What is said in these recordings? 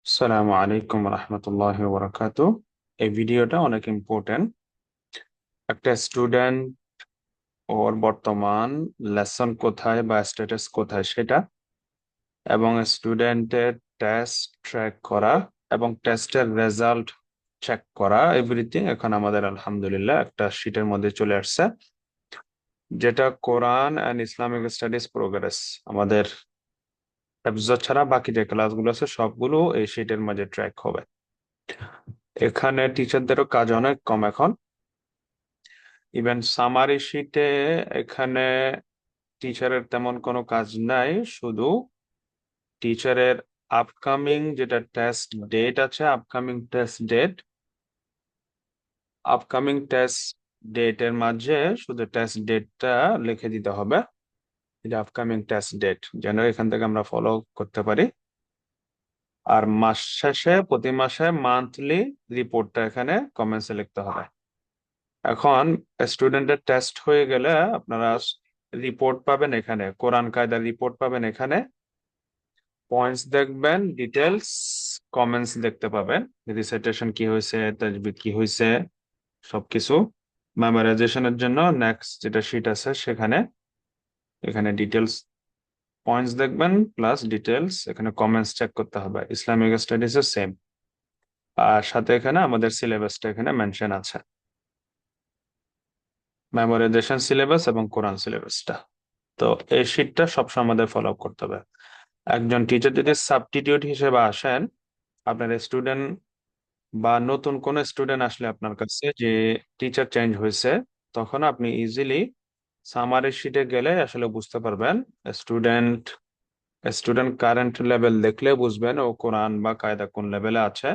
আসসালামু আলাইকুম রহমতুল্লাহ বরকাত। এই ভিডিওটা অনেক ইম্পর্টেন্ট। একটা স্টুডেন্ট ওর বর্তমান লেসন কোথায় বা স্ট্যাটাস কোথায় সেটা, এবং স্টুডেন্টের টেস্ট ট্র্যাক করা এবং টেস্টের রেজাল্ট চেক করা, এভরিথিং এখন আমাদের আলহামদুলিল্লাহ একটা শিটের মধ্যে চলে আসছে, যেটা কোরআন অ্যান্ড ইসলামিক স্টাডিজ প্রোগ্রেস আমাদের হেফজ ছাড়া বাকি যে ক্লাসগুলো আছে সবগুলো এই শিটের মাঝে ট্র্যাক হবে। এখানে টিচারদেরও কাজ অনেক কম এখন। ইভেন সামারি শিটে এখানে টিচারের তেমন কোনো কাজ নাই, শুধু টিচারের যেটা টেস্ট ডেট আছে, আপকামিং টেস্ট ডেটের মাঝে শুধু টেস্ট ডেটটা লিখে দিতে হবে, এটা আপকামিং টেস্ট ডেট, যেন এখান থেকে আমরা ফলো করতে পারি। আর মাস শেষে প্রতি মাসে মান্থলি রিপোর্টটা এখানে কমেন্টসে লিখতে হবে। এখন স্টুডেন্টের টেস্ট হয়ে গেলে আপনারা রিপোর্ট পাবেন, এখানে কোরআন কায়দার রিপোর্ট পাবেন, এখানে পয়েন্টস দেখবেন, ডিটেলস, কমেন্টস দেখতে পাবেন, রিসাইটেশন কি হয়েছে, তাজবিদ কি হয়েছে, সবকিছু মেমোরাইজেশনের জন্য নেক্সট যেটা শিট আছে সেখানে এখানে ডিটেলস পয়েন্টস দেখবেন প্লাস ডিটেলস, এখানে কমেন্টস চেক করতে হবে। ইসলামিক স্টাডিজ এর সেম। আর সাথে এখানে আমাদের সিলেবাসটা এখানে মেনশন আছে, মেমোরাইজেশন সিলেবাস এবং কোরআন সিলেবাসটা। তো এই শিটটা সবসময় আমাদের ফলো আপ করতে হবে। একজন টিচার যদি সাবস্টিটিউট হিসেবে আসেন, আপনার স্টুডেন্ট বা নতুন কোন স্টুডেন্ট আসলে আপনার কাছে যে টিচার চেঞ্জ হয়েছে, তখন আপনি ইজিলি সামারি শিটে গেলে আসলে বুঝতে পারবেন। স্টুডেন্ট স্টুডেন্ট কারেন্ট লেভেল দেখলে বুঝবেন ও কোরআন বা কায়দা কোন লেভেলে আছে,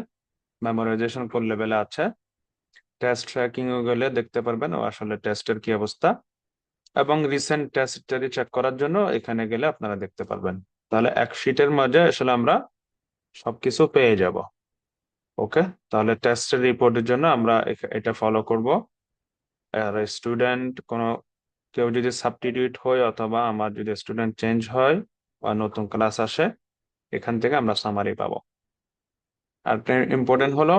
মেমোরাইজেশন কোন লেভেলে আছে। টেস্ট ট্র্যাকিং এ গেলে দেখতে পারবেন ও আসলে টেস্টের কি অবস্থা, এবং রিসেন্ট টেস্ট চেক করার জন্য এখানে গেলে আপনারা দেখতে পারবেন। তাহলে এক শিটের মাঝে আসলে আমরা সবকিছু পেয়ে যাব। ওকে, তাহলে টেস্টের রিপোর্টের জন্য আমরা এটা ফলো করব। আর স্টুডেন্ট কোনো কেউ যদি সাবস্টিটিউট হয় অথবা আমার যদি স্টুডেন্ট চেঞ্জ হয় বা নতুন ক্লাস আসে, এখান থেকে আমরা সামারি পাবো। আর ইম্পর্টেন্ট হলো,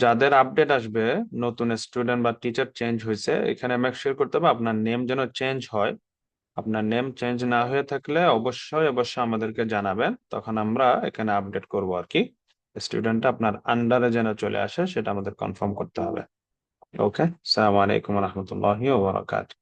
যাদের আপডেট আসবে, নতুন স্টুডেন্ট বা টিচার চেঞ্জ হয়েছে, এখানে মেক শিওর করতে হবে আপনার নেম যেন চেঞ্জ হয়। আপনার নেম চেঞ্জ না হয়ে থাকলে অবশ্যই অবশ্যই আমাদেরকে জানাবেন, তখন আমরা এখানে আপডেট করব আর কি। স্টুডেন্টটা আপনার আন্ডারে যেন চলে আসে সেটা আমাদের কনফার্ম করতে হবে। ওকে, আসসালামু আলাইকুম রহমতুল্লাহি ওয়া বারাকাতুহু।